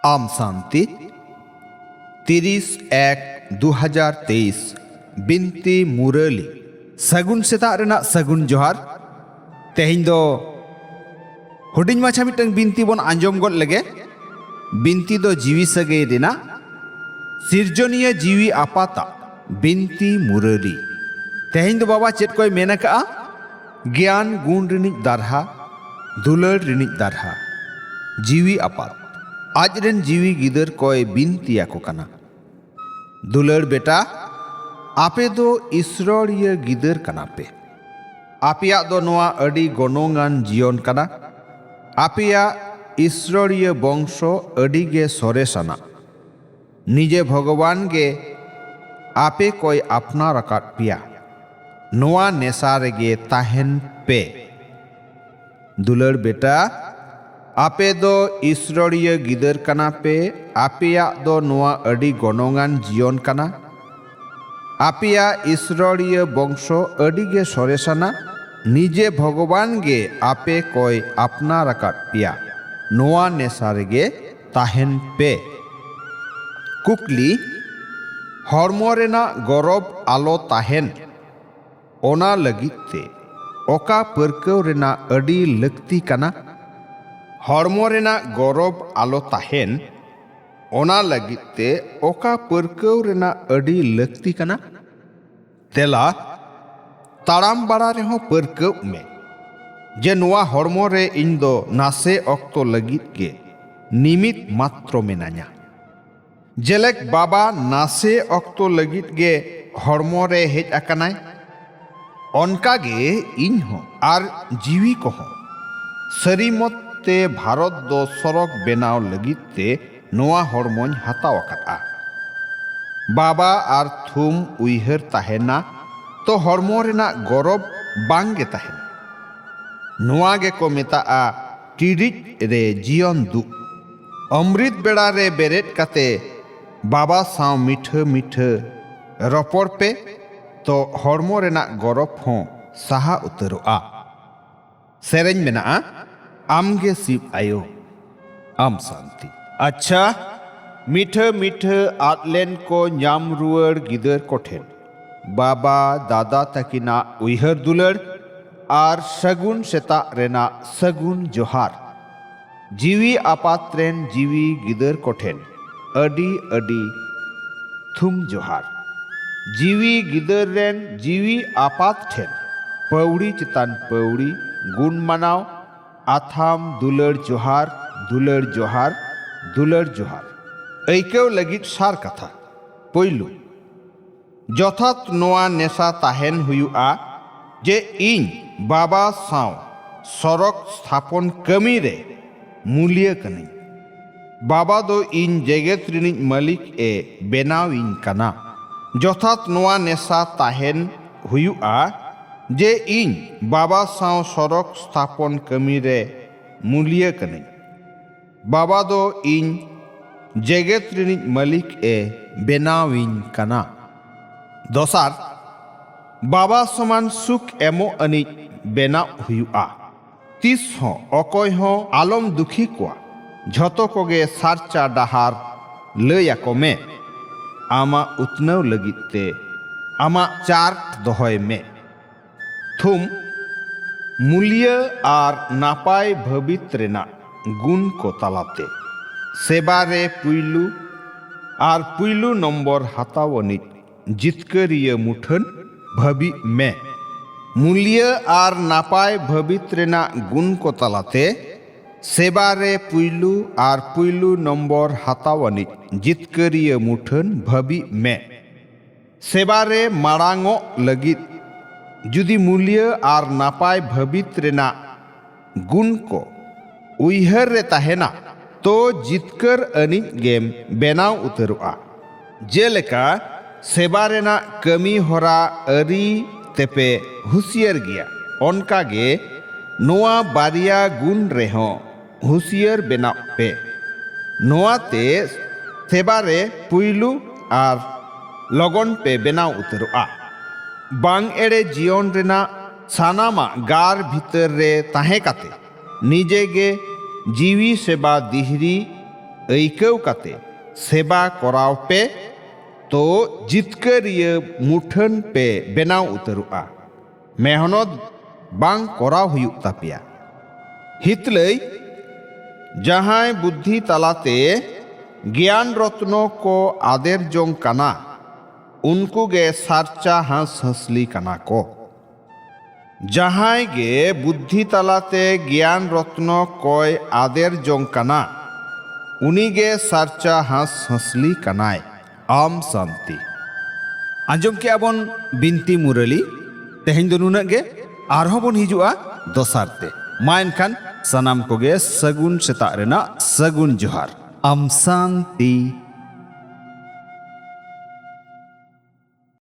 आम शांति 30/1/2023 बिनती मुरली सगुन सेता रेना सगुन जोहार तेहिं दो हुडिंग माछा मिटंग बिनती बन आंजम गद लगे बिनती दो जीवी सगे रेना सिरजनिया जीवी आपाता बिनती मुरली तेहिं दो बाबा चेत कोई मेना का ज्ञान गुण रिनिक दारहा दुलर रिनिक दारहा जीवी आपात आज रेन जीवी गिदर कोई बिनतिया को कना दुलर बेटा आपे दो ईश्वरीय गिदर कना पे आपिया दो नोआ अडी गनोंगान जीवन कना आपिया ईश्वरीय वंशो अडी गे सोरेसना निजे भगवान गे आपे कोई अपना रकात पिया नोआ नेसारे गे ताहेन पे दुलर बेटा आपे दो ईश्वरीय गिदर कना पे आपिया दो नोआ अडी गनोंगान जीवन कना आपिया ईश्वरीय वंशो अडी गे सोरेसना निजे भगवान गे आपे कोई अपना रकात पिया नोआ नेसारे गे ताहेन पे कुकली हरमो रेना गौरव आलो ताहेन ओना लगिते ओका परकव रेना अडी लक्ति कना हरमो रेना गौरव आलो ताहेन ओना लगिते ओका परकव रेना अडी लक्ति कना तेला ताराम बाड़ा रेहो परकव में जे नुआ हरमो रे इन दो नासे अक्तो लगित के निमित मात्रो मेनान्या जेलेक बाबा नासे अक्तो लगित गे हरमो रे हेज अकनाय ओनका गे इन हो आर जीवी को हो सरी मते भारत दो सरक बेनाव लगित ते नोआ हरमोन हताव अकता बाबा आर थुम उइहर ताहेना तो हरमो रेना गौरव बांगे ताहेना नोआ गे को मेता टिरिज रे जीवन दु अमृत बेड़ा रे बेरेट काते बाबा साव मिठे मिठे रपड़ पे तो हरमो रेना गौरव हों साहा उतरोआ सेरेंज मेना आमगे सिप आयो आम शांति अच्छा मिठे मिठे आतलेन को न्याम रुअर गिदर कोठेन बाबा दादा तकिना उइहर दुलर आर सगुन सेता रेना सगुन जोहार जीवी आपात्रेन जीवी गिदर कोठेन अडी अडी थुम जोहार जीवी गिदर रेन जीवी आपात ठेन पौड़ी चितान पौड़ी गुण मनाव आथाम दुलर जोहार दुलर जोहार दुलर जोहार ऐकेव लगित सार कथा पोइलू जथात नोआ नेसा ताहेन हुयुआ जे इन बाबा साव सरक स्थापन कमी रे मूल्य कनी बाबा दो इन जेगेत रिनिज मालिक ए बेनाव इन कना जथात नोआ नेसा ताहेन हुयुआ जे इन बाबा साव सरक स्थापन कमी रे मूल्य कनी बाबा दो इन जेगेत रिनिज मालिक ए बेनाव इन कना दोसार बाबा समान सुख एमो अनिज बेनाव हुयुआ तीस हो अकय हो आलम दुखी कोआ झतो कोगे सारचा डाहार लयाको में आमा उतनव लगिते आमा चार्ट दोहय में थुम मूल्य आर नापाय भबित रेना गुण को तालाते सेबारे पुइलू आर पुइलू नम्बर हातावनिज जितकरिय मुठन भबि में मूल्य आर नापाय भबित रेना गुण को तालाते सेबारे पुइलू आर पुइलू नम्बर हातावनिज जितकरिय मुठन भबि में सेबारे मारांगो लगित जुदी मूल्य आर नापाय भबित रेना गुण को उइहर रे ताहेना तो जितकर अनिज गेम बेनाव उतरुआ जेलेका सेबा रेना कमी होरा अरी तेपे हुसियर गिया ओनका गे नोआ बारिया गुण रेहो हुसियर बेनाव पे नोआ ते सेबारे पुइलू आर लगन पे बेनाव उतरुआ बांग एड़े जीवन रेना सानामा गार भीतर रे ताहे काते निजे गे जीवी सेबा दिहरी ᱟᱹᱭᱠᱟᱹᱣ ᱠᱟᱛᱮ ᱥᱮᱵᱟ ᱠᱚᱨᱟᱣ ᱯᱮ ᱛᱚ ᱡᱤᱛᱠᱟᱹᱨᱤᱭᱟᱹ ᱢᱩᱴᱷᱟᱹᱱ ᱯᱮ ᱵᱮᱱᱟᱣ ᱩᱛᱟᱹᱨᱚᱜᱼᱟ᱾ ᱢᱮᱦᱱᱚᱛ ᱵᱟᱝ ᱠᱚᱨᱟᱣ ᱦᱩᱭᱩᱜ ᱛᱟᱯᱮᱭᱟ᱾ ᱦᱤᱛᱞᱟᱹᱭ ᱡᱟᱦᱟᱸᱭ ᱵᱩᱫᱽᱫᱷᱤ ᱛᱟᱞᱟᱛᱮ ᱜᱮᱭᱟᱱ ᱨᱚᱛᱱᱚ ᱠᱚ ᱟᱫᱮᱨ ᱡᱚᱝ ᱠᱟᱱᱟ ᱩᱱᱠᱩ ᱜᱮ ᱥᱟᱨᱪᱟ ᱦᱟᱸᱥᱼᱦᱟᱸᱥᱞᱤ ᱠᱟᱱᱟ ᱠᱚ᱾ ᱡᱟᱦᱟᱸᱭ ᱜᱮ ᱵᱩᱫᱽᱫᱷि ᱛᱟᱞᱟᱛᱮ ᱜᱮᱭᱟᱱ ᱨᱚᱛᱱᱚ ᱠᱚᱭ ᱟᱫᱮᱨ ᱡᱚᱝ ᱠᱟᱱᱟ ᱩᱱᱤᱜᱮ ᱥᱟᱨᱪᱟ ᱦᱟᱸᱥᱼᱦᱟᱸᱥᱞᱤ ᱠᱟᱱᱟᱭ᱾ ᱟᱢ ᱥᱟᱱᱛᱤ᱾ ᱟᱸᱡᱚᱢ ᱠᱮᱜᱼᱟ ᱵᱚᱱ ᱵᱤᱱᱛᱤ ᱢᱩᱨᱟᱹᱞᱤ᱾ ᱛᱮᱦᱮᱧ ᱫᱚ ᱱᱩᱱᱟᱹᱜ ᱜᱮ, ᱟᱨᱦᱚᱸ ᱵᱚᱱ ᱦᱤᱡᱩᱜᱼᱟ ᱫᱚᱥᱟᱨ ᱛᱮ᱾ ᱢᱟ ᱮᱱᱠᱷᱟᱱ ᱥᱟᱱᱟᱢ ᱠᱚᱜᱮ ᱥᱟᱹᱜᱩᱱ ᱥᱮᱛᱟᱜ ᱨᱮᱱᱟᱜ ᱥᱟᱹᱜᱩᱱ ᱡᱚᱦᱟᱨ᱾ ᱟᱢ ᱥᱟᱱᱛᱤ᱾